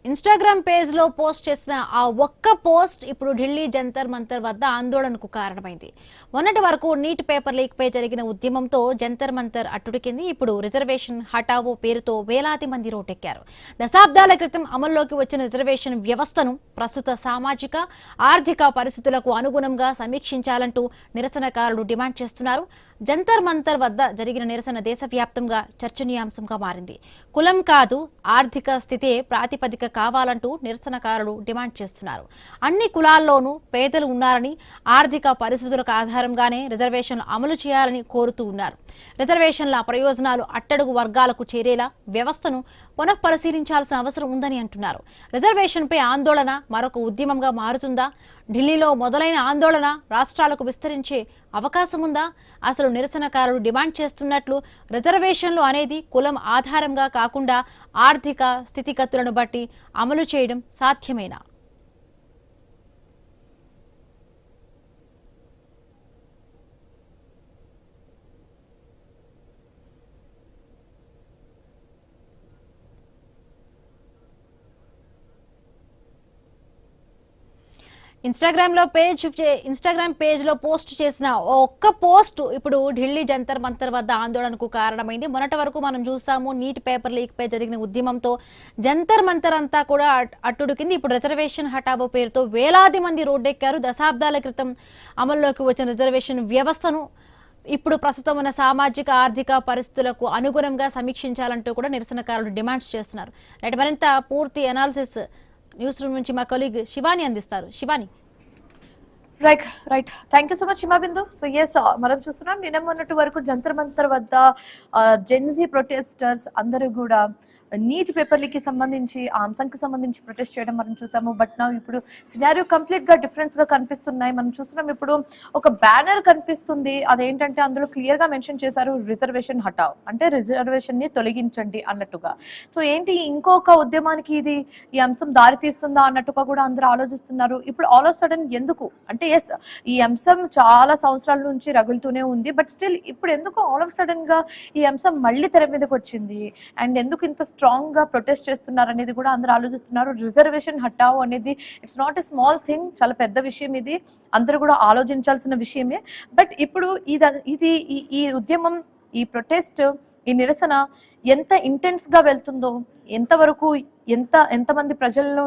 Instagram page లో post చేసిన ఆ ఒక్క పోస్ట్ ఇప్పుడు ఢిల్లీ జంతర్ మంతర్ వద్ద ఆందోళనకు కారణమైంది. మొన్నటి వరకు నీట్ పేపర్ లీక్ పై జరిగిన ఉద్యమంతో జంతర్ మంతర్ అట్టుడికింది. ఇప్పుడు రిజర్వేషన్ హటావో పేరుతో వేలాది మంది రోడ్డెక్కారు. దశాబ్దాల క్రితం అమల్లోకి వచ్చిన రిజర్వేషన్ వ్యవస్థను ప్రస్తుత సామాజిక ఆర్థిక పరిస్థితులకు అనుగుణంగా సమీక్షించాలంటూ నిరసనకారులు డిమాండ్ చేస్తున్నారు. జంతర్ మంతర్ వద్ద జరిగిన నిరసన దేశవ్యాప్తంగా చర్చనీయాంశంగా మారింది. కులం కాదు, ఆర్థిక స్థితే ప్రాతిపదిక కావాలంటూ నిరసనకారులు డిమాండ్ చేస్తున్నారు. అన్ని కులాల్లోనూ పేదలు ఉన్నారని, ఆర్థిక పరిస్థితులకు ఆధారంగానే రిజర్వేషన్లు అమలు చేయాలని కోరుతూ ఉన్నారు. రిజర్వేషన్ల ప్రయోజనాలు అట్టడుగు వర్గాలకు చేరేలా వ్యవస్థను పునఃపరిశీలించాల్సిన అవసరం ఉందని అంటున్నారు. రిజర్వేషన్పై ఆందోళన మరొక ఉద్యమంగా మారుతుందా? ఢిల్లీలో మొదలైన ఆందోళన రాష్ట్రాలకు విస్తరించే అవకాశం ఉందా? అసలు నిరసనకారులు డిమాండ్ చేస్తున్నట్లు రిజర్వేషన్లు అనేది కులం ఆధారంగా కాకుండా ఆర్థిక స్థితిగతులను బట్టి అమలు చేయడం సాధ్యమేనా? ఇన్స్టాగ్రామ్ పేజ్ లో పోస్ట్ చేసిన ఒక్క పోస్ట్ ఇప్పుడు ఢిల్లీ జంతర్ మంతర్ వద్ద ఆందోళనకు కారణమైంది. మొన్నటి వరకు మనం చూసాము నీట్ పేపర్ లీక్ పై జరిగిన ఉద్యమంతో జంతర్ మంతర్ అంతా కూడా అట్టుడికింది. ఇప్పుడు రిజర్వేషన్ హటావో పేరుతో వేలాది మంది రోడ్డెక్కారు. దశాబ్దాల క్రితం అమల్లోకి వచ్చిన రిజర్వేషన్ వ్యవస్థను ఇప్పుడు ప్రస్తుతం ఉన్న సామాజిక ఆర్థిక పరిస్థితులకు అనుగుణంగా సమీక్షించాలంటూ కూడా నిరసనకారులు డిమాండ్స్ చేస్తున్నారు. మరింత పూర్తి అనాలిసిస్ న్యూస్ రూమ్ నుంచి మా కొలీగ్ శివాని అందిస్తారు. Shivani. Right thank you so much Himabindu. So yes, మనం చూస్తున్నాం నిన్న మొన్నటి వరకు జంతర్ మంతర్ వద్ద జెన్జీ ప్రొటెస్టర్స్ అందరూ కూడా నీట్ పేపర్ లీక్ కి సంబంధించి ఆ అంశానికి సంబంధించి ప్రొటెస్ట్ చేయడం మనం చూసాము. బట్ నా ఇప్పుడు సినారియో కంప్లీట్ గా డిఫరెన్స్ గా కనిపిస్తున్నాయి. మనం చూస్తున్నాం ఇప్పుడు ఒక బ్యానర్ కనిపిస్తుంది. అదేంటంటే అందులో క్లియర్ గా మెన్షన్ చేశారు రిజర్వేషన్ హటావ్, అంటే రిజర్వేషన్ ని తొలగించండి అన్నట్టుగా. సో ఏంటి ఇంకొక ఉద్యమానికి ఈ అంశం దారి తీస్తుందా అన్నట్టుగా కూడా అందరూ ఆలోచిస్తున్నారు. ఇప్పుడు ఆల్ ఆఫ్ సడన్ ఎందుకు అంటే ఎస్, ఈ అంశం చాలా సంవత్సరాల నుంచి రగులుతూనే ఉంది. బట్ స్టిల్ ఇప్పుడు ఎందుకు ఆల్ ఆఫ్ సడన్ గా ఈ అంశం మళ్ళీ తెర మీదకి వచ్చింది అండ్ ఎందుకు ఇంత స్ట్రాంగ్ గా ప్రొటెస్ట్ చేస్తున్నారు అనేది కూడా అందరూ ఆలోచిస్తున్నారు. రిజర్వేషన్ హటావ్ అనేది it's not a small thing, చాలా పెద్ద విషయం. ఇది అందరూ కూడా ఆలోచించాల్సిన విషయమే. బట్ ఇప్పుడు ఈ ఉద్యమం, ఈ ప్రొటెస్ట్, ఈ నిరసన ఎంత ఇంటెన్స్ గా వెళ్తుందో, ఎంతవరకు ఎంతమంది ప్రజలను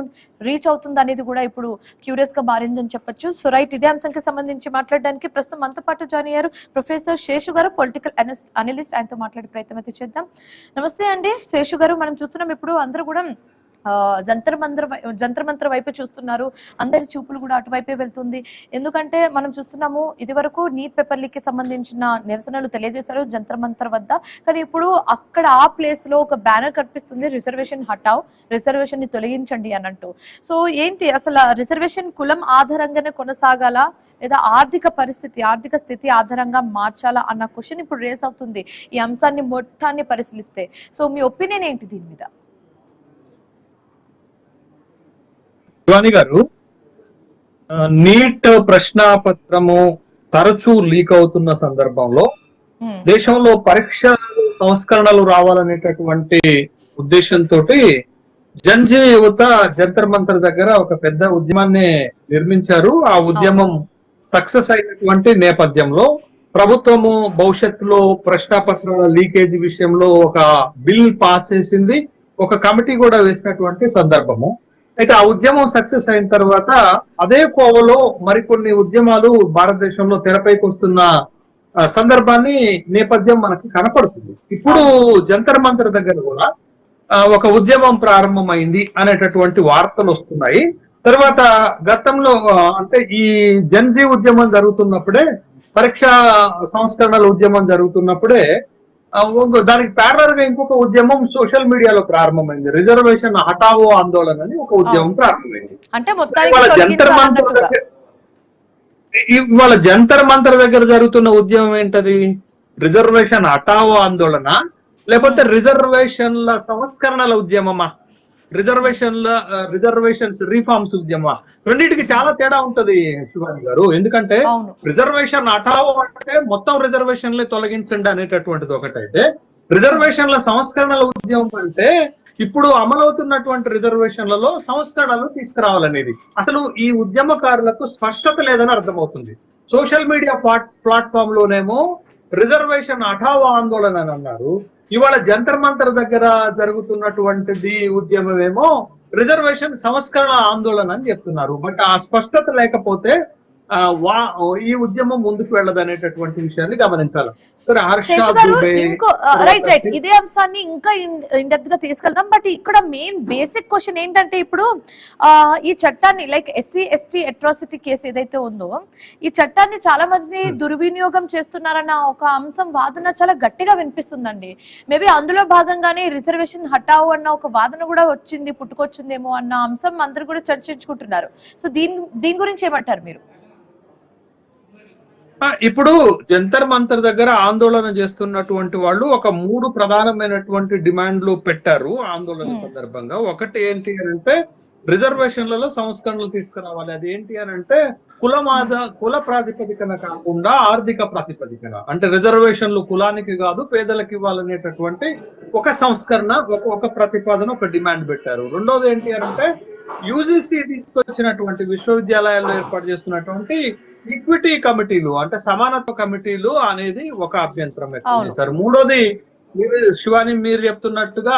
రీచ్ అవుతుందో అనేది కూడా ఇప్పుడు క్యూరియస్ గా మారిందని చెప్పొచ్చు. సో రైట్, ఇదే అంశంకి సంబంధించి మాట్లాడడానికి ప్రస్తుతం మనతో పాటు జాయిన్ అయ్యారు ప్రొఫెసర్ శేషు గారు, పొలిటికల్ అనలిస్ట్. ఆయనతో మాట్లాడే ప్రయత్నం అయితే చేద్దాం. నమస్తే అండి శేషు గారు. మనం చూస్తున్నాం ఇప్పుడు అందరూ కూడా జంతర్ మంతర్ వైపే చూస్తున్నారు. అందరి చూపులు కూడా అటువైపే వెళ్తుంది. ఎందుకంటే మనం చూస్తున్నాము ఇది వరకు నీట్ పేపర్ లీక్ కి సంబంధించిన నిరసనలు తెలియజేశారు జంతర్ మంతర్ వద్ద. కానీ ఇప్పుడు అక్కడ ఆ ప్లేస్ లో ఒక బ్యానర్ కనిపిస్తుంది, రిజర్వేషన్ హటావ్, రిజర్వేషన్ ని తొలగించండి అన్నట్టు. సో ఏంటి అసలు రిజర్వేషన్ కులం ఆధారంగానే కొనసాగాలా లేదా ఆర్థిక స్థితి ఆధారంగా మార్చాలా అన్న క్వశ్చన్ ఇప్పుడు రేస్ అవుతుంది ఈ అంశాన్ని మొత్తాన్ని పరిశీలిస్తే. సో మీ ఒపీనియన్ ఏంటి దీని మీద? శివాని గారు, నీట్ ప్రశ్నాపత్రము తరచూ లీక్ అవుతున్న సందర్భంలో దేశంలో పరీక్ష సంస్కరణలు రావాలనేటటువంటి ఉద్దేశంతో జంజీ యువత జంతర్ మంతర్ దగ్గర ఒక పెద్ద ఉద్యమాన్ని నిర్మించారు. ఆ ఉద్యమం సక్సెస్ అయినటువంటి నేపథ్యంలో ప్రభుత్వము భవిష్యత్తులో ప్రశ్నాపత్రాల లీకేజీ విషయంలో ఒక బిల్ పాస్ చేసింది, ఒక కమిటీ కూడా వేసినటువంటి సందర్భము. అయితే ఆ ఉద్యమం సక్సెస్ అయిన తర్వాత అదే కోవలో మరికొన్ని ఉద్యమాలు భారతదేశంలో తెరపైకి వస్తున్న సందర్భాన్ని నేపథ్యం మనకి కనపడుతుంది. ఇప్పుడు జంతర్ మంతర్ దగ్గర కూడా ఒక ఉద్యమం ప్రారంభమైంది అనేటటువంటి వార్తలు వస్తున్నాయి. తర్వాత గతంలో అంటే ఈ జన్జీ ఉద్యమం జరుగుతున్నప్పుడే, పరీక్షా సంస్కరణల ఉద్యమం జరుగుతున్నప్పుడే దానికి ప్యారలర్ గా ఇంకొక ఉద్యమం సోషల్ మీడియాలో ప్రారంభమైంది, రిజర్వేషన్ హటావో ఆందోళన అని ఒక ఉద్యమం ప్రారంభమైంది. ఇవాళ జంతర్ మంతర్ దగ్గర జరుగుతున్న ఉద్యమం ఏంటది? రిజర్వేషన్ హటావో ఆందోళన లేకపోతే రిజర్వేషన్ల సంస్కరణల ఉద్యమమా? Reservations reforms ఉద్యమా? రెండింటికి చాలా తేడా ఉంటది శివాని గారు. ఎందుకంటే రిజర్వేషన్ హటావో అంటే మొత్తం రిజర్వేషన్లే తొలగించండి అనేటటువంటిది ఒకటైతే, రిజర్వేషన్ల సంస్కరణల ఉద్యమం అంటే ఇప్పుడు అమలవుతున్నటువంటి రిజర్వేషన్లలో సంస్కరణలు తీసుకురావాలనేది. అసలు ఈ ఉద్యమకారులకు స్పష్టత లేదని అర్థమవుతుంది. సోషల్ మీడియా ప్లాట్ఫామ్ లోనేమో రిజర్వేషన్ హఠావో ఆందోళన అని అన్నారు. ఇవాళ జంతర్ మంతర్ దగ్గర జరుగుతున్నటువంటిది ఉద్యమం ఏమో రిజర్వేషన్ సంస్కరణ ఆందోళన అని చెప్తున్నారు. బట్ ఆ స్పష్టత లేకపోతే ఈ ఉద్యమం ముందుకు వెళ్ళదనేటటువంటి విషయాన్ని గమనించాలి. సరే, రైట్ ఇదే అంశాన్ని ఇంకా ఇన్ డెప్త్ గా తీసుకెళ్దాం. బట్ ఇక్కడ మెయిన్ బేసిక్ క్వశ్చన్ ఏంటంటే, ఇప్పుడు ఈ చట్టాన్ని like SC ST atrocity case ఏదైతే ఉందో, ఈ చట్టాన్ని చాలా మంది దుర్వినియోగం చేస్తున్నారన్న ఒక అంశం వాదన చాలా గట్టిగా వినిపిస్తుందండి. మేబీ అందులో భాగంగానే రిజర్వేషన్ హటావు అన్న ఒక వాదన కూడా పుట్టుకొచ్చిందేమో అన్న అంశం అందరూ కూడా చర్చించుకుంటున్నారు. సో దీని గురించి ఏమంటారు మీరు? ఇప్పుడు జంతర్ మంతర్ దగ్గర ఆందోళన చేస్తున్నటువంటి వాళ్ళు ఒక 3 ప్రధానమైనటువంటి డిమాండ్లు పెట్టారు ఆందోళన సందర్భంగా. ఒకటి ఏంటి అని అంటే రిజర్వేషన్లలో సంస్కరణలు తీసుకురావాలి. అది ఏంటి అని అంటే కుల ప్రాతిపదికన కాకుండా ఆర్థిక ప్రాతిపదికన, అంటే రిజర్వేషన్లు కులానికి కాదు పేదలకు ఇవ్వాలనేటటువంటి ఒక సంస్కరణ, ఒక ప్రతిపాదన, ఒక డిమాండ్ పెట్టారు. రెండోది ఏంటి అని అంటే యూజీసీ తీసుకొచ్చినటువంటి విశ్వవిద్యాలయాల్లో ఏర్పాటు చేస్తున్నటువంటి ఈక్విటీ కమిటీలు, అంటే సమానత్వ కమిటీలు అనేది ఒక అభ్యంతరం వ్యక్తం చేశారు. మూడోది శివాని మీరు చెప్తున్నట్టుగా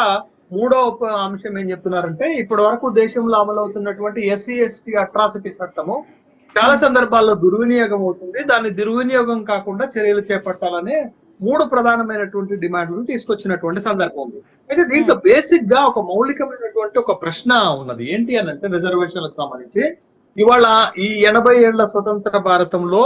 మూడో అంశం ఏం చెప్తున్నారంటే, ఇప్పటి వరకు దేశంలో అమలవుతున్నటువంటి ఎస్సీ ఎస్టీ అట్రాసిటీ చట్టము చాలా సందర్భాల్లో దుర్వినియోగం అవుతుంది. దాన్ని దుర్వినియోగం కాకుండా చర్యలు చేపట్టాలనే 3 ప్రధానమైనటువంటి డిమాండ్లను తీసుకొచ్చినటువంటి సందర్భం ఉంది. అయితే దీంట్లో బేసిక్ గా ఒక మౌలికమైనటువంటి ఒక ప్రశ్న ఉన్నది. ఏంటి అని అంటే రిజర్వేషన్లకు సంబంధించి ఇవాళ ఈ 80 ఏళ్ల స్వతంత్ర భారతంలో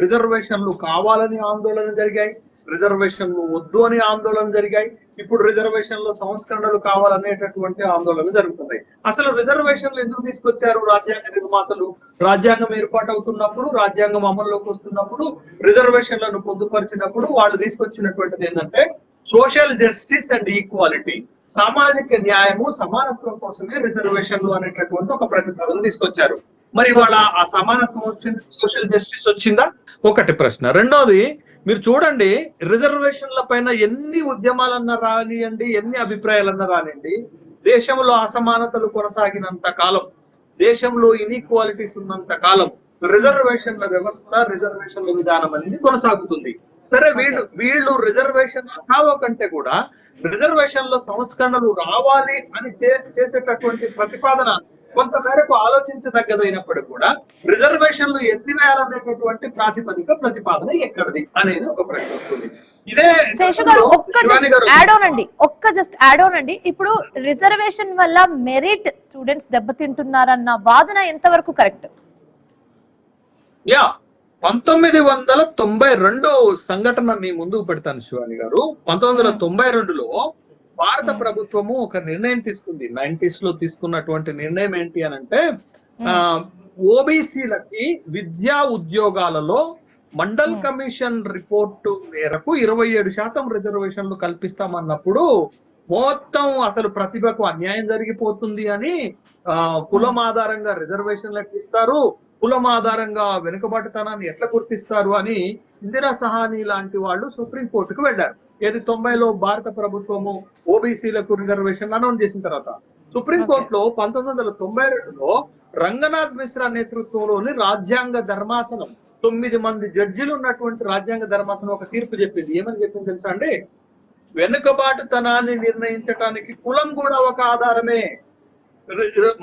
రిజర్వేషన్లు కావాలని ఆందోళన జరిగాయి, రిజర్వేషన్లు వద్దు అని ఆందోళన జరిగాయి. ఇప్పుడు రిజర్వేషన్లో సంస్కరణలు కావాలనేటటువంటి ఆందోళన జరుగుతున్నాయి. అసలు రిజర్వేషన్లు ఎందుకు తీసుకొచ్చారు రాజ్యాంగ నిర్మాతలు? రాజ్యాంగం ఏర్పాటు అవుతున్నప్పుడు, రాజ్యాంగం అమల్లోకి వస్తున్నప్పుడు, రిజర్వేషన్లను పొందుపరిచినప్పుడు వాళ్ళు తీసుకొచ్చినటువంటిది ఏంటంటే సోషల్ జస్టిస్ అండ్ ఈక్వాలిటీ, సామాజిక న్యాయము సమానత్వం కోసమే రిజర్వేషన్లు అనేటటువంటి ఒక ప్రతిపాదన తీసుకొచ్చారు. మరి వాళ్ళ ఆ సమానత్వం వచ్చింది, సోషల్ జస్టిస్ వచ్చిందా? ఒకటి ప్రశ్న. రెండోది, మీరు చూడండి రిజర్వేషన్ల పైన ఎన్ని ఉద్యమాలన్నా రానియండి, ఎన్ని అభిప్రాయాలన్నా రానియండి, దేశంలో అసమానతలు కొనసాగినంత కాలం, దేశంలో ఇన్ఈక్వాలిటీస్ ఉన్నంత కాలం రిజర్వేషన్ల వ్యవస్థ, రిజర్వేషన్ల విధానం అనేది కొనసాగుతుంది. సరే, వీళ్ళు రిజర్వేషన్ హఠావో కంటే కూడా రిజర్వేషన్ లో సంస్కరణలు రావాలి అని చేసేటటువంటి ప్రతిపాదన కొంత మేరకు ఆలోచించదగ్గదైనప్పటికీ కూడా రిజర్వేషన్లు ఎత్తివేయాలనేటటువంటి ప్రతిపాదన ఎక్కడిది అనేది ఒక ప్రశ్న వస్తుంది. ఇదే యాడ్ ఆన్ అండి. ఇప్పుడు రిజర్వేషన్ వల్ల మెరిట్ స్టూడెంట్స్ దెబ్బతింటున్నారన్న వాదన ఎంతవరకు కరెక్ట్? 1992 సంఘటన మీ ముందుకు పెడతాను శివాని గారు. 1992లో భారత ప్రభుత్వము ఒక నిర్ణయం తీసుకుంది. 90s లో తీసుకున్నటువంటి నిర్ణయం ఏంటి అని అంటే, ఓబీసీలకి విద్యా ఉద్యోగాలలో మండల్ కమిషన్ రిపోర్టు మేరకు 27% రిజర్వేషన్లు కల్పిస్తామన్నప్పుడు మొత్తం అసలు ప్రతిభకు అన్యాయం జరిగిపోతుంది అని కులం ఆధారంగా రిజర్వేషన్లకు ఇస్తారు, కులం ఆధారంగా వెనుకబాటుతనాన్ని ఎట్లా గుర్తిస్తారు అని ఇందిరా సహాని లాంటి వాళ్ళు సుప్రీంకోర్టుకు వెళ్లారు. 90లో భారత ప్రభుత్వము ఓబీసీలకు రిజర్వేషన్ అనౌన్స్ చేసిన తర్వాత సుప్రీంకోర్టులో 1992లో రంగనాథ్ మిశ్రా నేతృత్వంలోని రాజ్యాంగ ధర్మాసనం 9 మంది జడ్జిలు ఉన్నటువంటి రాజ్యాంగ ధర్మాసనం ఒక తీర్పు చెప్పింది. ఏమని చెప్పింది తెలుసా అండి? వెనుకబాటుతనాన్ని నిర్ణయించడానికి కులం కూడా ఒక ఆధారమే.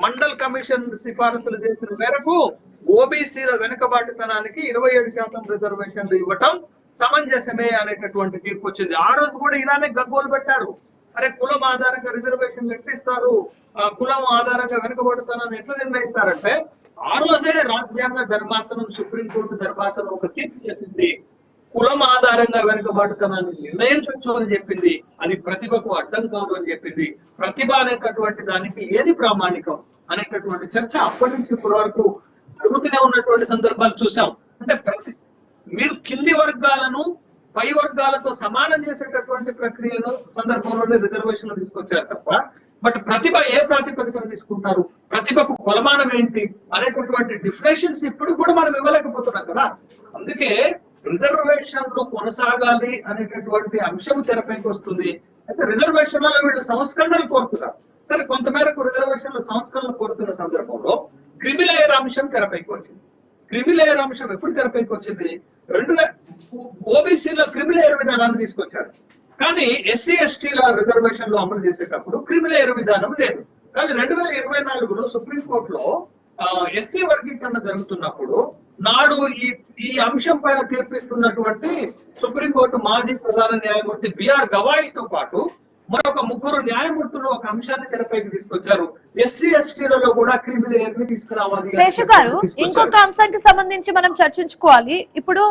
మండల్ కమిషన్ సిఫారసులు చేసిన మేరకు ఓబీసీల వెనుకబాటుతనానికి 27% రిజర్వేషన్లు ఇవ్వటం సమంజసమే అనేటటువంటి తీర్పు వచ్చింది. ఆ రోజు కూడా ఇలానే గగ్గోలు పెట్టారు. అరే, కులం ఆధారంగా రిజర్వేషన్లు ఎట్లిస్తారు, కులం ఆధారంగా వెనుకబాటుతనాన్ని ఎట్లా నిర్ణయిస్తారంటే, ఆ రోజే రాజ్యాంగ ధర్మాసనం, సుప్రీంకోర్టు ధర్మాసనం ఒక తీర్పు చెప్పింది. కులం ఆధారంగా వెనుకబాటుతనాన్ని నిర్ణయించవచ్చు అని చెప్పింది. అది ప్రతిభకు అడ్డం కాదు అని చెప్పింది. ప్రతిభ అనేటటువంటి దానికి ఏది ప్రామాణికం అనేటటువంటి చర్చ అప్పటి నుంచి ఇప్పటి వరకు జరుగుతూనే ఉన్నటువంటి సందర్భాలు చూసాం. అంటే మీరు కింది వర్గాలను పై వర్గాలతో సమానం చేసేటటువంటి ప్రక్రియను సందర్భంలోనే రిజర్వేషన్లు తీసుకొచ్చారు తప్ప, బట్ ప్రతిభ ఏ ప్రాతిపదికన తీసుకుంటారు, ప్రతిభకు కొలమానం ఏంటి అనేటటువంటి డిఫినేషన్స్ ఇప్పుడు కూడా మనం ఇవ్వలేకపోతున్నాం కదా. అందుకే రిజర్వేషన్లు కొనసాగాలి అనేటటువంటి అంశం తెరపైకి వస్తుంది. అయితే రిజర్వేషన్లలో వీళ్ళు సంస్కరణలు కోరుతున్నారు. సరే కొంతమేరకు రిజర్వేషన్ల సంస్కరణ కోరుతున్న సందర్భంలో క్రిమిలేయర్ అంశం తెరపైకి వచ్చింది. క్రిమిలేయర్ అంశం ఎప్పుడు తెరపైకి వచ్చింది? ఓబీసీలో క్రిమిలేయర్ విధానాన్ని తీసుకొచ్చారు. కానీ ఎస్సీ ఎస్టీల రిజర్వేషన్లు అమలు చేసేటప్పుడు క్రిమిలేయర్ విధానం లేదు. కానీ 2024లో సుప్రీంకోర్టులో ఎస్సీ వర్గీకరణ జరుగుతున్నప్పుడు నాడు ఈ అంశం పైన తీర్పిస్తున్నటువంటి సుప్రీంకోర్టు మాజీ ప్రధాన న్యాయమూర్తి బిఆర్ గవాయితో పాటు మరొక 3 న్యాయమూర్తులు ఒక అంశాన్ని తెరపైకి తీసుకొచ్చారు. ఎస్సీ ఎస్టీలలో కూడా క్రిమిలేయర్ ని తీసుకురావాలి. శేషు గారు, ఇంకొక అంశానికి సంబంధించి మనం చర్చించుకోవాలి. ఇప్పుడు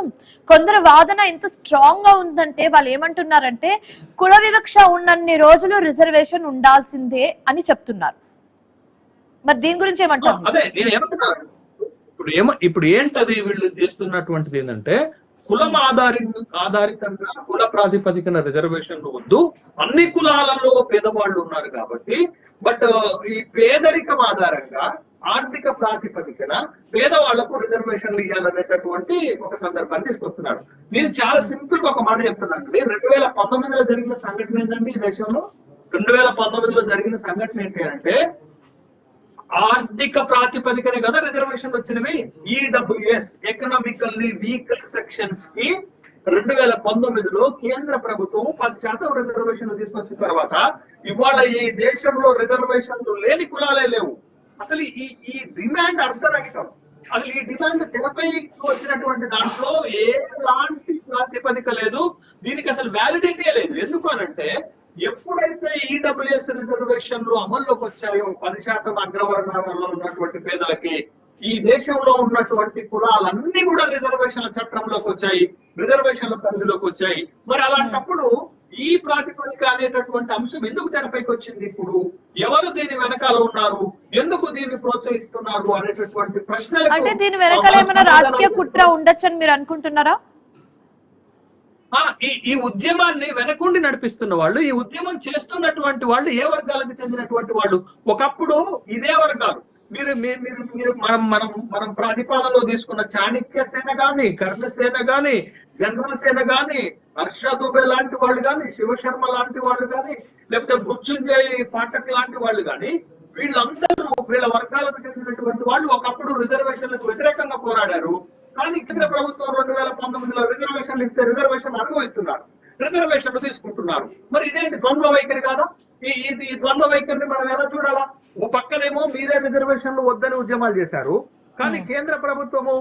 కొందరు వాదన ఎంత స్ట్రాంగ్ గా ఉందంటే వాళ్ళు ఏమంటున్నారంటే కుల వివక్ష ఉన్నన్ని రోజులు రిజర్వేషన్ ఉండాల్సిందే అని చెప్తున్నారు. మరి దీని గురించి ఏమంటారు? అదే నేను ఏమంటున్నాను, ఇప్పుడు ఏంటది వీళ్ళు చేస్తున్నటువంటిది ఏంటంటే కులం ఆధారితంగా కుల ప్రాతిపదికన రిజర్వేషన్లు వద్దు, అన్ని కులాలలో పేదవాళ్ళు ఉన్నారు కాబట్టి, బట్ ఈ పేదరికం ఆధారంగా ఆర్థిక ప్రాతిపదికన పేదవాళ్లకు రిజర్వేషన్లు ఇవ్వాలనేటటువంటి ఒక సందర్భాన్ని తీసుకొస్తున్నాడు. నేను చాలా సింపుల్ గా ఒక మాట చెప్తున్నాను. 2019లో జరిగిన సంఘటన ఏంటంటే ఈ దేశంలో 2019లో జరిగిన సంఘటన ఏంటి అంటే ఆర్థిక ప్రాతిపదికనే కదా రిజర్వేషన్లు వచ్చినవి. ఈడబ్ల్యూఎస్ ఎకనామికల్లీ వీకర్ సెక్షన్స్ కి 2019లో కేంద్ర ప్రభుత్వం 10% రిజర్వేషన్లు తీసుకొచ్చిన తర్వాత ఇవాళ ఈ దేశంలో రిజర్వేషన్లు లేని కులాలే లేవు. అసలు ఈ డిమాండ్ అర్థరహితం. అసలు ఈ డిమాండ్ తెరపై వచ్చినటువంటి దాంట్లో ఎలాంటి ప్రాతిపదిక లేదు, దీనికి అసలు వ్యాలిడిటీ లేదు. ఎందుకు అనంటే ఎప్పుడైతే ఈడబ్ల్యూఎస్ రిజర్వేషన్లు అమల్లోకి వచ్చాయో 10% అగ్రవర్ణాలలో ఉన్నటువంటి పేదలకి ఈ దేశంలో ఉన్నటువంటి కులాలన్నీ కూడా రిజర్వేషన్ల చట్టంలోకి వచ్చాయి, రిజర్వేషన్ల పరిధిలోకి వచ్చాయి. మరి అలాంటప్పుడు ఈ ప్రాతిపదిక అనేటటువంటి అంశం ఎందుకు తెరపైకి వచ్చింది? ఇప్పుడు ఎవరు దీని వెనకాల ఉన్నారు, ఎందుకు దీన్ని ప్రోత్సహిస్తున్నారు అనేటటువంటి ప్రశ్నలు. అంటే దీని వెనకాల ఏమైనా రాజకీయ కుట్ర ఉండొచ్చని మీరు అనుకుంటున్నారా? ఈ ఉద్యమాన్ని వెనకుండి నడిపిస్తున్న వాళ్ళు, ఈ ఉద్యమం చేస్తున్నటువంటి వాళ్ళు ఏ వర్గాలకు చెందినటువంటి వాళ్ళు? ఒకప్పుడు ఇదే వర్గాలు. మనం ప్రతిపాదనలో తీసుకున్న చాణక్య సేన గాని, కర్ణసేన గాని, జనరల్ సేన గాని, హర్ష దుబే లాంటి వాళ్ళు గాని, శివశర్మ లాంటి వాళ్ళు గాని, లేకపోతే మృత్యుంజయ్ పాఠక్ లాంటి వాళ్ళు గాని, వీళ్ళందరూ వీళ్ళ వర్గాలకు చెందినటువంటి వాళ్ళు ఒకప్పుడు రిజర్వేషన్లకు వ్యతిరేకంగా పోరాడారు. కానీ కేంద్ర ప్రభుత్వం 2019లో రిజర్వేషన్లు ఇస్తే రిజర్వేషన్ అనుభవిస్తున్నారు, రిజర్వేషన్లు తీసుకుంటున్నారు. మరి ఇదేంటి ద్వంద్వ వైఖరి కాదా? ఈ ద్వంద్వ వైఖరిని మనం ఎలా చూడాలా? ఓ పక్కనేమో మీరే రిజర్వేషన్లు వద్దని ఉద్యమాలు చేశారు, కానీ కేంద్ర ప్రభుత్వము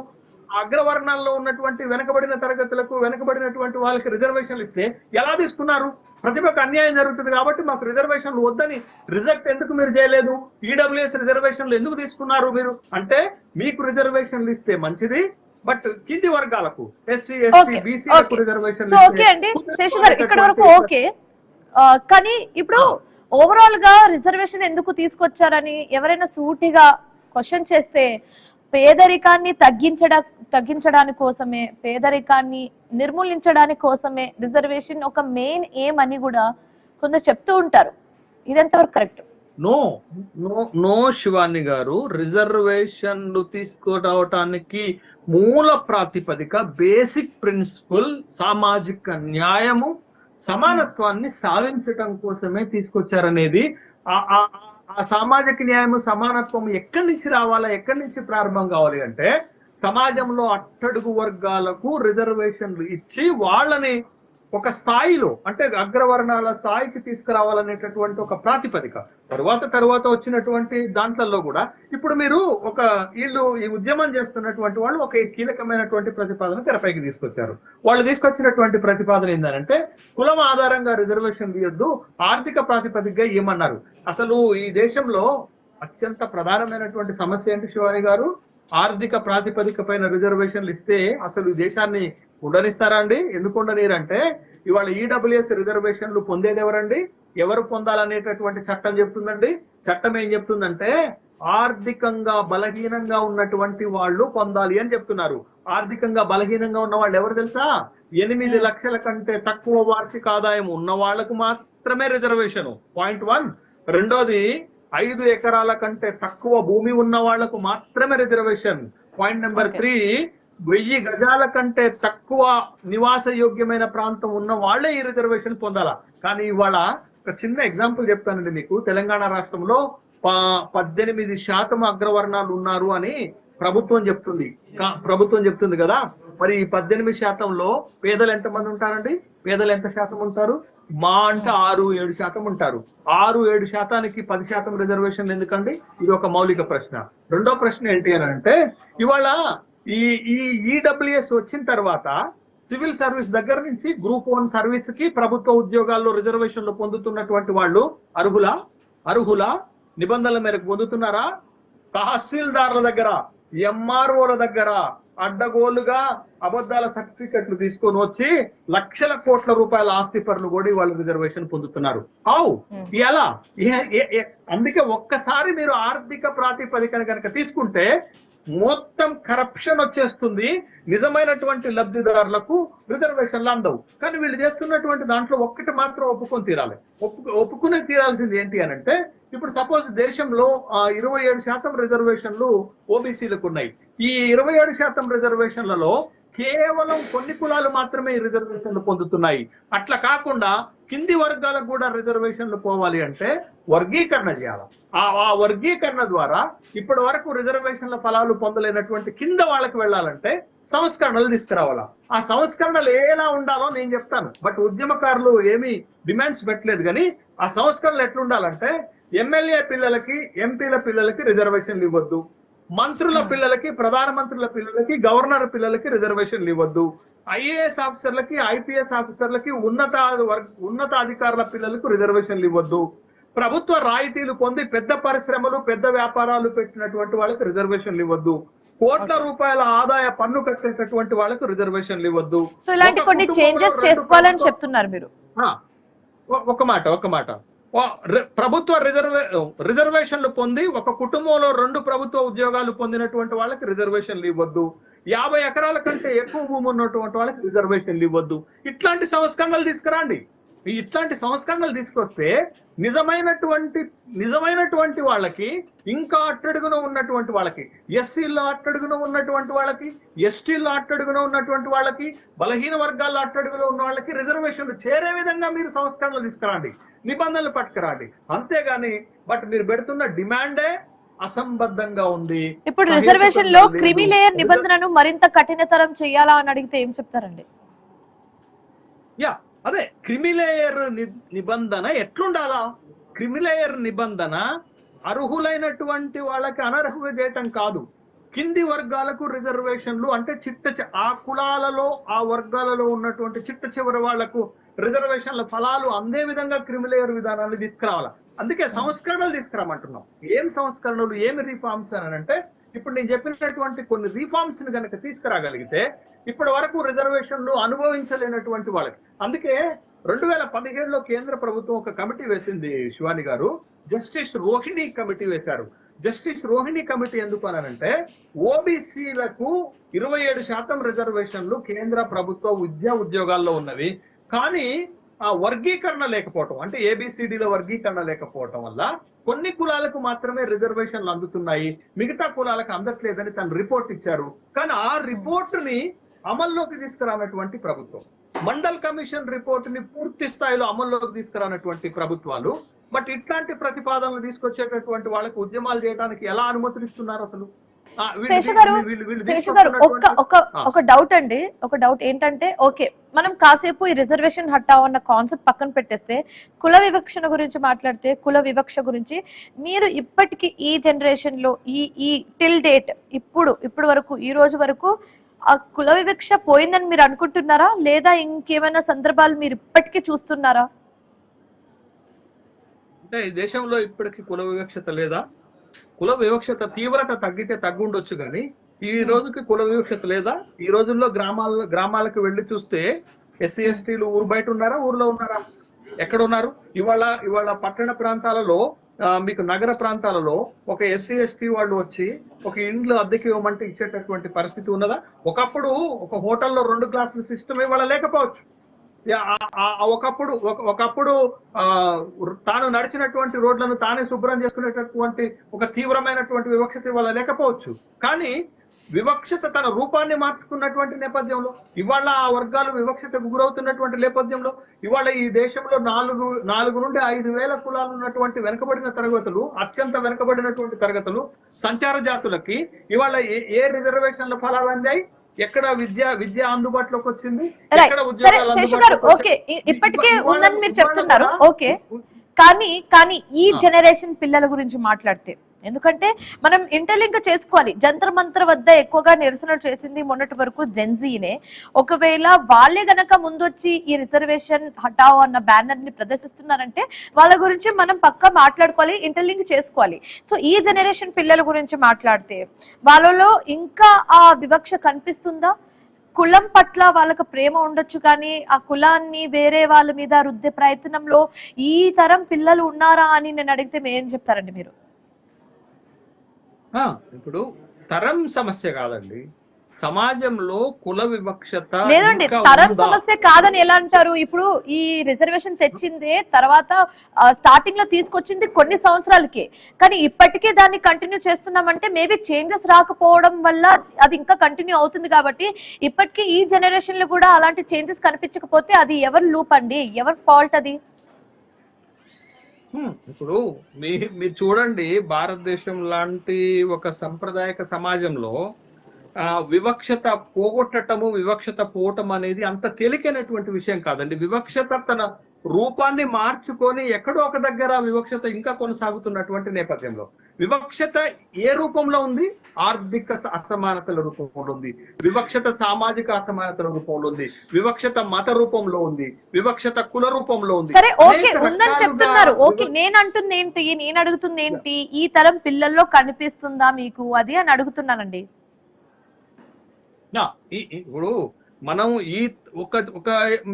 అగ్రవర్ణాల్లో ఉన్నటువంటి వెనకబడిన తరగతులకు, వెనకబడినటువంటి వాళ్ళకి రిజర్వేషన్లు ఇస్తే ఎలా తీసుకున్నారు? ప్రతిభకు అన్యాయం జరుగుతుంది కాబట్టి మాకు రిజర్వేషన్లు వద్దని రిజెక్ట్ ఎందుకు మీరు చేయలేదు? ఈడబ్ల్యూఎస్ రిజర్వేషన్లు ఎందుకు తీసుకున్నారు మీరు? అంటే మీకు రిజర్వేషన్లు ఇస్తే మంచిది, బట్ కింది వర్గాలకు ఎస్సీ ఎస్టీ బీసీలకు రిజర్వేషన్. ఓకే అండి శేషు గారు, ఇక్కడ వరకు ఓకే. కానీ ఇప్పుడు ఓవరాల్ గా రిజర్వేషన్ ఎందుకు తీసుకొచ్చారని ఎవరైనా సూటిగా క్వశ్చన్ చేస్తే పేదరికాన్ని తగ్గించడానికి కోసమే, పేదరికాన్ని నిర్మూలించడానికి కోసమే రిజర్వేషన్ ఒక మెయిన్ ఎయిమ్ అని కూడా కొందరు చెప్తూ ఉంటారు. ఇదెంతవరకు కరెక్ట్? నో శివాని గారు, రిజర్వేషన్లు తీసుకురావటానికి మూల ప్రాతిపదిక, బేసిక్ ప్రిన్సిపల్ సామాజిక న్యాయము, సమానత్వాన్ని సాధించటం కోసమే తీసుకొచ్చారనేది. ఆ సామాజిక న్యాయము, సమానత్వం ఎక్కడి నుంచి రావాలా, ఎక్కడి నుంచి ప్రారంభం కావాలి అంటే సమాజంలో అట్టడుగు వర్గాలకు రిజర్వేషన్లు ఇచ్చి వాళ్ళని ఒక స్థాయిలో, అంటే అగ్రవర్ణాల స్థాయికి తీసుకురావాలనేటటువంటి ఒక ప్రాతిపదిక. తర్వాత వచ్చినటువంటి దాంట్లలో కూడా ఇప్పుడు మీరు ఈ ఉద్యమం చేస్తున్నటువంటి వాళ్ళు ఒక కీలకమైనటువంటి ప్రతిపాదన తెరపైకి తీసుకొచ్చారు. వాళ్ళు తీసుకొచ్చినటువంటి ప్రతిపాదన ఏంటంటే కులం ఆధారంగా రిజర్వేషన్ ఇవ్వద్దు, ఆర్థిక ప్రాతిపదికగా ఇవ్వమన్నారు. అసలు ఈ దేశంలో అత్యంత ప్రధానమైనటువంటి సమస్య ఏంటి శివాని గారు? ఆర్థిక ప్రాతిపదిక పైన రిజర్వేషన్లు ఇస్తే అసలు ఈ దేశాన్ని ఉండనిస్తారా అండి? ఎందుకు ఉండనీరంటే ఇవాళ ఈడబ్ల్యూఎస్ రిజర్వేషన్లు పొందేది ఎవరండి? ఎవరు పొందాలనేటటువంటి చట్టం చెప్తుందండి. చట్టం ఏం చెప్తుందంటే ఆర్థికంగా బలహీనంగా ఉన్నటువంటి వాళ్ళు పొందాలి అని చెప్తున్నారు. ఆర్థికంగా బలహీనంగా ఉన్న వాళ్ళు ఎవరు తెలుసా? 8 లక్షల కంటే తక్కువ వార్షిక ఆదాయం ఉన్న వాళ్లకు మాత్రమే రిజర్వేషన్, పాయింట్ 1. రెండోది 5 ఎకరాల కంటే తక్కువ భూమి ఉన్న వాళ్లకు మాత్రమే రిజర్వేషన్, పాయింట్ నెంబర్ 3. 1000 గజాల కంటే తక్కువ నివాస యోగ్యమైన ప్రాంతం ఉన్న వాళ్లే ఈ రిజర్వేషన్ పొందాలా. కానీ ఇవాళ ఒక చిన్న ఎగ్జాంపుల్ చెప్తానండి మీకు. తెలంగాణ రాష్ట్రంలో 18% అగ్రవర్ణాలు ఉన్నారు అని ప్రభుత్వం చెప్తుంది కదా. మరి ఈ 18%లో పేదలు ఎంతమంది ఉంటారండి? పేదలు ఎంత శాతం ఉంటారు? మా అంటే 6-7% ఉంటారు. 6-7%కి 10% రిజర్వేషన్లు ఎందుకండి? ఇది ఒక మౌలిక ప్రశ్న. రెండో ప్రశ్న ఏంటి అని అంటే, ఇవాళ ఈ ఈడబ్ల్యూఎస్ వచ్చిన తర్వాత సివిల్ సర్వీస్ దగ్గర నుంచి గ్రూప్ 1 సర్వీస్ కి ప్రభుత్వ ఉద్యోగాల్లో రిజర్వేషన్లు పొందుతున్నటువంటి వాళ్ళు అర్హుల నిబంధనల మేరకు పొందుతున్నారా? తహసీల్దార్ల దగ్గర, ఎంఆర్ఓల దగ్గర అడ్డగోలుగా అబద్ధాల సర్టిఫికెట్లు తీసుకొని వచ్చి లక్షల కోట్ల రూపాయల ఆస్తి పరులు కూడా వాళ్ళు రిజర్వేషన్ పొందుతున్నారు. ఎలా? అందుకే ఒక్కసారి మీరు ఆర్థిక ప్రాతిపదికన కనుక తీసుకుంటే మొత్తం కరప్షన్ వచ్చేస్తుంది. నిజమైనటువంటి లబ్ధిదారులకు రిజర్వేషన్లు అందవు. కానీ వీళ్ళు చేస్తున్నటువంటి దాంట్లో ఒక్కటి మాత్రం ఒప్పుకునే తీరాల్సింది ఏంటి అని అంటే, ఇప్పుడు సపోజ్ దేశంలో 27% రిజర్వేషన్లు ఓబీసీలకు ఉన్నాయి. ఈ 27% రిజర్వేషన్లలో కేవలం కొన్ని కులాలు మాత్రమే ఈ రిజర్వేషన్లు పొందుతున్నాయి. అట్లా కాకుండా కింది వర్గాలకు కూడా రిజర్వేషన్లు పోవాలి అంటే వర్గీకరణ చేయాలి. ఆ వర్గీకరణ ద్వారా ఇప్పటి వరకు రిజర్వేషన్ల ఫలాలు పొందలేనటువంటి కింద వాళ్ళకి వెళ్ళాలంటే సంస్కరణలు తీసుకురావాలా. ఆ సంస్కరణలు ఎలా ఉండాలో నేను చెప్తాను. బట్ ఉద్యమకారులు ఏమీ డిమాండ్స్ పెట్టలేదు. కానీ ఆ సంస్కరణలు ఎట్లుండాలంటే, ఎమ్మెల్యే పిల్లలకి, ఎంపీల పిల్లలకి రిజర్వేషన్లు ఇవ్వద్దు. మంత్రుల పిల్లలకి, ప్రధానమంత్రుల పిల్లలకి, గవర్నర్ పిల్లలకి రిజర్వేషన్లు ఇవ్వద్దు. ఐఏఎస్ ఆఫీసర్లకి, ఐపీఎస్ ఆఫీసర్లకి, ఉన్నతాధికారుల పిల్లలకు రిజర్వేషన్లు ఇవ్వద్దు. ప్రభుత్వ రాయితీలు పొంది పెద్ద పరిశ్రమలు, పెద్ద వ్యాపారాలు పెట్టినటువంటి వాళ్ళకి రిజర్వేషన్లు ఇవ్వద్దు. కోట్ల రూపాయల ఆదాయ పన్ను కట్టేటటువంటి వాళ్ళకు రిజర్వేషన్లు ఇవ్వద్దు. సో ఇలాంటి కొన్ని చేంజెస్ చేసుకోవాలని చెప్తున్నారు మీరు. ఒక మాట ప్రభుత్వ రిజర్వేషన్లు పొంది ఒక కుటుంబంలో 2 ప్రభుత్వ ఉద్యోగాలు పొందినటువంటి వాళ్ళకి రిజర్వేషన్లు ఇవ్వద్దు. 50 ఎకరాల కంటే ఎక్కువ భూమి ఉన్నటువంటి వాళ్ళకి రిజర్వేషన్లు ఇవ్వద్దు. ఇట్లాంటి సంస్కరణలు తీసుకురండి. ఇట్లాంటి సంస్కరణలు తీసుకొస్తే నిజమైనటువంటి వాళ్ళకి, ఇంకా అట్టడుగున ఉన్నటువంటి వాళ్ళకి, ఎస్సీల్లో అట్టడుగున ఉన్నటువంటి వాళ్ళకి, ఎస్టీల్లో అట్టడుగున ఉన్నటువంటి వాళ్ళకి, బలహీన వర్గాల్లో అట్టడుగులో ఉన్న వాళ్ళకి రిజర్వేషన్లు చేరే విధంగా మీరు సంస్కరణలు తీసుకురండి, నిబంధనలు పట్టుకురండి. అంతేగాని బట్ మీరు పెడుతున్న డిమాండే అసంబద్ధంగా ఉంది. ఇప్పుడు రిజర్వేషన్ లో క్రిమి లేయర్ నిబంధనను మరింత కఠినతరం చేయాలా అని అడిగితే ఏం చెప్తారండి? అదే క్రిమిలేయర్ నిబంధన ఎట్లుండాలా? క్రిమిలేయర్ నిబంధన అర్హులైనటువంటి వాళ్ళకి అనర్హులు చేయటం కాదు. కింది వర్గాలకు రిజర్వేషన్లు అంటే ఆ కులాలలో, ఆ వర్గాలలో ఉన్నటువంటి చిట్ట చివరి వాళ్లకు రిజర్వేషన్ల ఫలాలు అందే విధంగా క్రిమిలేయర్ విధానాన్ని తీసుకురావాలి. అందుకే సంస్కరణలు తీసుకురామంటున్నాం. ఏం సంస్కరణలు, ఏమి రిఫార్మ్స్ అని అంటే, ఇప్పుడు నేను చెప్పినటువంటి కొన్ని రిఫార్మ్స్ ని కనుక తీసుకురాగలిగితే ఇప్పటి వరకు రిజర్వేషన్లు అనుభవించలేనటువంటి వాళ్ళకి. అందుకే 2017లో కేంద్ర ప్రభుత్వం ఒక కమిటీ వేసింది శివాని గారు, జస్టిస్ రోహిణి కమిటీ వేశారు. జస్టిస్ రోహిణి కమిటీ ఎందుకు అనంటే, ఓబీసీలకు 27% రిజర్వేషన్లు కేంద్ర ప్రభుత్వ ఉద్యోగాల్లో ఉన్నవి. కానీ ఆ వర్గీకరణ లేకపోవటం, అంటే ఏబిసిడిలో వర్గీకరణ లేకపోవటం వల్ల కొన్ని కులాలకు మాత్రమే రిజర్వేషన్లు అందుతున్నాయి, మిగతా కులాలకు అందట్లేదని తను రిపోర్ట్ ఇచ్చారు. కానీ ఆ రిపోర్ట్ ని అమల్లోకి తీసుకురానటువంటి ప్రభుత్వం, మండల్ కమిషన్ రిపోర్ట్ ని పూర్తి స్థాయిలో అమల్లోకి తీసుకురానటువంటి ప్రభుత్వాలు బట్ ఇట్లాంటి ప్రతిపాదనలు తీసుకొచ్చేటటువంటి వాళ్ళకి ఉద్యమాలు చేయడానికి ఎలా అనుమతిస్తున్నారు అసలు? ఒక డౌట్ అండి, ఒక డౌట్ ఏంటంటే, ఓకే మనం కాసేపు ఈ రిజర్వేషన్ హటావ్ అన్న కాన్సెప్ట్ పక్కన పెట్టేస్తే కుల వివక్షణ గురించి మాట్లాడితే, కుల వివక్ష గురించి మీరు ఇప్పటికి ఈ జనరేషన్ లో ఈ టిల్ డేట్ ఇప్పుడు వరకు ఈ రోజు వరకు ఆ కుల వివక్ష పోయిందని మీరు అనుకుంటున్నారా, లేదా ఇంకేమైనా సందర్భాలు మీరు ఇప్పటికీ చూస్తున్నారా? అంటే ఈ దేశంలో ఇప్పటికీ కుల వివక్షత లేదా? కుల వివక్షత తీవ్రత తగ్గితే తగ్గుండొచ్చు, కానీ ఈ రోజుకి కుల వివక్షత లేదా? ఈ రోజుల్లో గ్రామాలకు వెళ్ళి చూస్తే ఎస్సీ ఎస్టీలు ఊరు బయట ఉన్నారా, ఊర్లో ఉన్నారా? ఎక్కడ ఉన్నారు? ఇవాళ పట్టణ ప్రాంతాలలో, మీకు నగర ప్రాంతాలలో ఒక ఎస్సీ ఎస్టీ వాళ్ళు వచ్చి ఒక ఇండ్లు అద్దెకి ఇవ్వమంటే ఇచ్చేటటువంటి పరిస్థితి ఉన్నదా? ఒకప్పుడు ఒక హోటల్లో 2 క్లాసుల సిస్టమ్ ఇవాళ లేకపోవచ్చు. ఒకప్పుడు తాను నడిచినటువంటి రోడ్లను తానే శుభ్రం చేసుకునేటటువంటి ఒక తీవ్రమైనటువంటి వివక్షత ఇవాళ లేకపోవచ్చు. కానీ వివక్షత తన రూపాన్ని మార్చుకున్నటువంటి నేపథ్యంలో, ఇవాళ ఆ వర్గాలు వివక్షతకు గురవుతున్నటువంటి నేపథ్యంలో, ఇవాళ ఈ దేశంలో 4 నుండి 5,000 కులాలు ఉన్నటువంటి వెనుకబడిన తరగతులు, అత్యంత వెనుకబడినటువంటి తరగతులు, సంచార జాతులకి ఇవాళ ఏ రిజర్వేషన్ల ఫలాలు అందాయి? ఎక్కడ విద్య అందుబాటులోకి వచ్చింది? ఎక్కడ ఉద్యోగాలు అందుబాటులోకి ఓకే, ఇప్పటికే ఉందని మీరు చెప్తున్నారు. ఓకే, కానీ ఈ జనరేషన్ పిల్లల గురించి మాట్లాడితే, ఎందుకంటే మనం ఇంటర్లింక్ చేసుకోవాలి. జంతర్ మంతర్ వద్ద ఎక్కువగా నిరసనలు చేసింది మొన్నటి వరకు జెన్జీనే. ఒకవేళ వాళ్ళే గనక ముందొచ్చి ఈ రిజర్వేషన్ హటావ్ అన్న బ్యానర్ ని ప్రదర్శిస్తున్నారంటే వాళ్ళ గురించి మనం పక్కా మాట్లాడుకోవాలి, ఇంటర్లింక్ చేసుకోవాలి. సో ఈ జనరేషన్ పిల్లల గురించి మాట్లాడితే వాళ్ళలో ఇంకా ఆ వివక్ష కనిపిస్తుందా? కులం పట్ల వాళ్ళకి ప్రేమ ఉండొచ్చు, కానీ ఆ కులాన్ని వేరే వాళ్ళ మీద రుద్దే ప్రయత్నంలో ఈ తరం పిల్లలు ఉన్నారా అని నేను అడిగితే ఏం చెప్తారండి మీరు? ఇప్పుడు తరం సమస్య కాదండి, సమాజంలో కుల వివక్షత లేదండి. తరం సమస్య కాదని ఎలా అంటారు? ఇప్పుడు ఈ రిజర్వేషన్ తెచ్చిందే తర్వాత స్టార్టింగ్ లో తీసుకొచ్చింది కొన్ని సంవత్సరాలకే, కానీ ఇప్పటికే దాన్ని కంటిన్యూ చేస్తున్నామంటే మేబీ చేంజెస్ రాకపోవడం వల్ల అది ఇంకా కంటిన్యూ అవుతుంది. కాబట్టి ఇప్పటికీ ఈ జనరేషన్ లో కూడా అలాంటి చేంజెస్ కనిపించకపోతే అది ఎవరి లూప్ అండి, ఎవరి ఫాల్ట్ అది? ఇప్పుడు మీరు చూడండి, భారతదేశం లాంటి ఒక సాంప్రదాయక సమాజంలో వివక్షత పోగొట్టటము, వివక్షత పోవటం అనేది అంత తేలికైనటువంటి విషయం కాదండి. వివక్షత తన రూపాన్ని మార్చుకొని ఎక్కడో ఒక దగ్గర వివక్షత ఇంకా కొనసాగుతున్నటువంటి నేపథ్యంలో, వివక్షత ఏ రూపంలో ఉంది? ఆర్థిక అసమానతల రూపంలో ఉంది, వివక్షత సామాజిక అసమానతల రూపంలో ఉంది, వివక్షత మత రూపంలో ఉంది, వివక్షత కుల రూపంలో ఉంది. సరే, ఓకే, ఉందని చెప్తున్నారు. ఓకే, నేను అంటుంది ఏంటి, నేను అడుగుతుంది ఏంటి, ఈ తరం పిల్లల్లో కనిపిస్తుందా మీకు అది అని అడుగుతున్నానండి. ఇప్పుడు మనం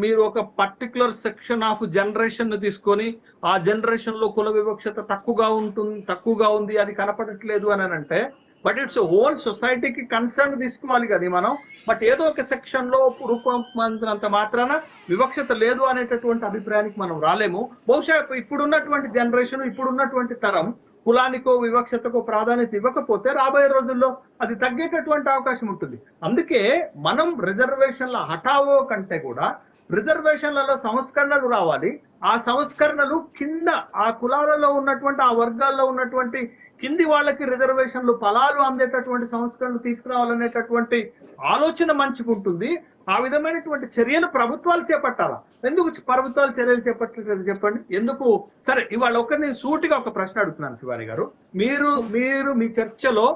మీరు ఒక పర్టికులర్ సెక్షన్ ఆఫ్ జనరేషన్ ను తీసుకొని ఆ జనరేషన్ లో కుల వివక్షత తక్కువగా ఉంది, అది కనపడట్లేదు అని అంటే, బట్ ఇట్స్ హోల్ సొసైటీకి కన్సర్న్ తీసుకోవాలి కానీ మనం, బట్ ఏదో ఒక సెక్షన్ లో రూపొందినంత మాత్రాన వివక్షత లేదు అనేటటువంటి అభిప్రాయానికి మనం రాలేము. బహుశా ఇప్పుడున్నటువంటి జనరేషన్, ఇప్పుడున్నటువంటి తరం కులానికో వివక్షతకో ప్రాధాన్యత ఇవ్వకపోతే రాబోయే రోజుల్లో అది తగ్గేటటువంటి అవకాశం ఉంటుంది. అందుకే మనం రిజర్వేషన్ల హఠావో కంటే కూడా రిజర్వేషన్లలో సంస్కరణలు రావాలి. ఆ సంస్కరణలు కింద ఆ కులాలలో ఉన్నటువంటి, ఆ వర్గాల్లో ఉన్నటువంటి కింది వాళ్ళకి రిజర్వేషన్లు ఫలాలు అందేటటువంటి సంస్కరణలు తీసుకురావాలనేటటువంటి ఆలోచన మంచుకుంటుంది. ఆ విధమైనటువంటి చర్యలు ప్రభుత్వాలు చేపట్టాలా? ఎందుకు ప్రభుత్వాలు చర్యలు చేపట్టలేదు చెప్పండి? ఎందుకు? సరే, ఇవాళ నేను సూటిగా ఒక ప్రశ్న అడుగుతున్నాను శివాని గారు. మీరు మీ చర్చలో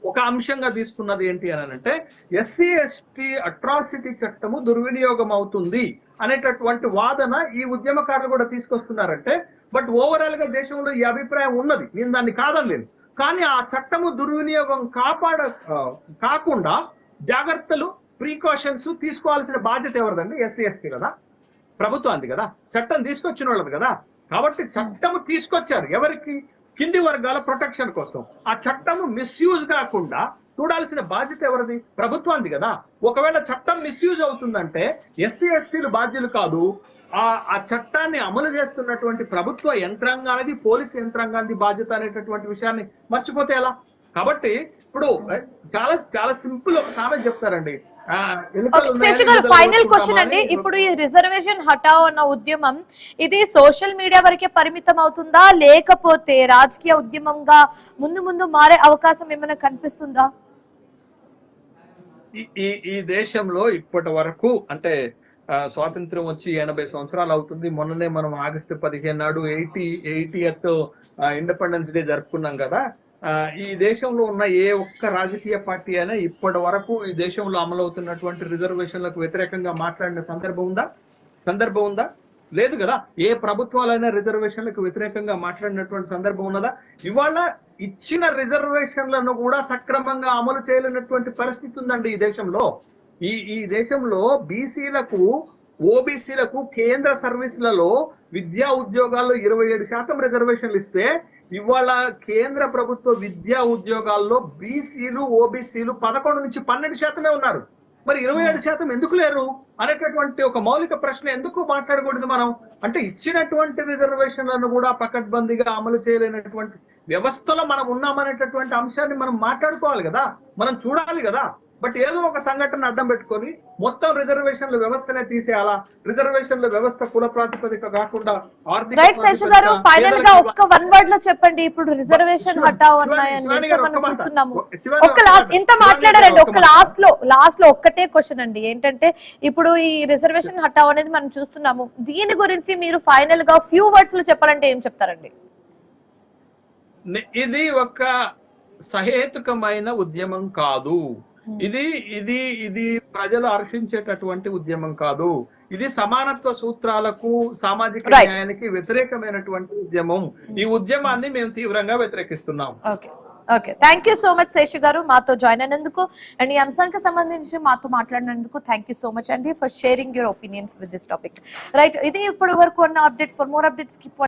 ఒక అంశంగా తీసుకున్నది ఏంటి అని అంటే, ఎస్సీ ఎస్టీ అట్రాసిటీ చట్టము దుర్వినియోగం అవుతుంది అనేటటువంటి వాదన ఈ ఉద్యమకారులు కూడా తీసుకొస్తున్నారంటే, బట్ ఓవరాల్ గా దేశంలో ఈ అభిప్రాయం ఉన్నది, నేను దాన్ని కాదనలేను. కానీ ఆ చట్టము దుర్వినియోగం కాకుండా జాగ్రత్తలు, ప్రికాషన్స్ తీసుకోవాల్సిన బాధ్యత ఎవరిదండి? ఎస్సీ ఎస్టీ కదా, ప్రభుత్వానికి కదా, చట్టం తీసుకొచ్చిన వాళ్ళది కదా. కాబట్టి చట్టము తీసుకొచ్చారు ఎవరికి? కింది వర్గాల ప్రొటెక్షన్ కోసం. ఆ చట్టము మిస్యూజ్ కాకుండా చూడాల్సిన బాధ్యత ఎవరిది? ప్రభుత్వానికి కదా. ఒకవేళ చట్టం మిస్యూజ్ అవుతుందంటే ఎస్సీ ఎస్టీలు బాధ్యులు కాదు, ఆ చట్టాన్ని అమలు చేస్తున్నటువంటి ప్రభుత్వ యంత్రాంగానికి, పోలీసు యంత్రాంగానికి బాధ్యత అనేటటువంటి విషయాన్ని మర్చిపోతే ఎలా? కాబట్టి ఇప్పుడు చాలా చాలా సింపుల్ ఒక సామెత చెప్తారండి. ఫైనల్ క్వశ్చన్ అండి, ఇప్పుడు ఈ రిజర్వేషన్ హటావ్ అన్న ఉద్యమం ఇది సోషల్ మీడియా వరకే పరిమితం అవుతుందా, లేకపోతే రాజకీయ ఉద్యమంగా ముందు మారే అవకాశం ఏమైనా కనిపిస్తుందా? ఈ దేశంలో ఇప్పటి వరకు అంటే స్వాతంత్రం వచ్చి 80 సంవత్సరాలు అవుతుంది. మొన్ననే మనం ఆగస్టు 15 నాడు 80th ఇండిపెండెన్స్ డే జరుపుకున్నాం కదా. ఈ దేశంలో ఉన్న ఏ ఒక్క రాజకీయ పార్టీ అయినా ఇప్పటి వరకు ఈ దేశంలో అమలవుతున్నటువంటి రిజర్వేషన్లకు వ్యతిరేకంగా మాట్లాడిన సందర్భం ఉందా? లేదు కదా. ఏ ప్రభుత్వాలైనా రిజర్వేషన్లకు వ్యతిరేకంగా మాట్లాడినటువంటి సందర్భం ఉన్నదా? ఇవాళ ఇచ్చిన రిజర్వేషన్లను కూడా సక్రమంగా అమలు చేయలేనటువంటి పరిస్థితి ఉందండి ఈ దేశంలో. ఈ దేశంలో బీసీలకు, ఓబీసీలకు కేంద్ర సర్వీసులలో విద్యా ఉద్యోగాల్లో 27% రిజర్వేషన్లు ఇస్తే, ఇవాళ కేంద్ర ప్రభుత్వ విద్యా ఉద్యోగాల్లో బీసీలు, ఓబీసీలు 11 నుంచి 12% ఉన్నారు. మరి 27% ఎందుకు లేరు అనేటటువంటి ఒక మౌలిక ప్రశ్న ఎందుకు మాట్లాడకూడదు మనం? అంటే ఇచ్చినటువంటి రిజర్వేషన్లను కూడా పకడ్బందీగా అమలు చేయలేనటువంటి వ్యవస్థలో మనం ఉన్నామనేటటువంటి అంశాన్ని మనం మాట్లాడుకోవాలి కదా, మనం చూడాలి కదా. బట్ ఏదో ఒక సంఘటన అడ్డం పెట్టుకొని మొత్తం రిజర్వేషన్ల వ్యవస్థనే తీసేయాలా? రిజర్వేషన్ల వ్యవస్థ కుల ప్రాతిపదిక కాకుండా ఆర్థిక రైట్ శేషు గారు, ఫైనల్ గా ఒక్క వన్ వర్డ్ లో చెప్పండి. ఇప్పుడు రిజర్వేషన్ హటావ్ ఉన్నాయని మనం చూస్తున్నాము. ఒక లాస్ట్ ఇంత మాట్లాడారండి, ఒక లాస్ట్ లో ఒక్కటే క్వశ్చన్ అండి, ఏంటంటే ఇప్పుడు ఈ రిజర్వేషన్ హటావ్ అనేది మనం చూస్తున్నాము. దీని గురించి మీరు ఫైనల్ గా ఫ్యూ వర్డ్స్ లో చెప్పాలంటే ఏం చెప్తారండి? ఇది ఒక సహేతుకమైన ఉద్యమం కాదు. ఇది ప్రజలు హర్షించేటటువంటి ఉద్యమం కాదు. ఇది సమానత్వ సూత్రాలకు, సామాజిక న్యాయానికి వ్యతిరేకమైనటువంటి ఉద్యమం. ఈ ఉద్యమాన్ని మేము తీవ్రంగా వ్యతిరేకిస్తున్నాం. Okay, thank you so much Seshu గారు మాతో జాయిన్ అయినందుకు అండ్ ఈ అంశానికి సంబంధించి మాతో మాట్లాడినందుకు థ్యాంక్ యూ సో మచ్ అండి for sharing your opinions with this topic. Right, ఇది ఇప్పటి వరకు ఉన్న updates. For more updates keep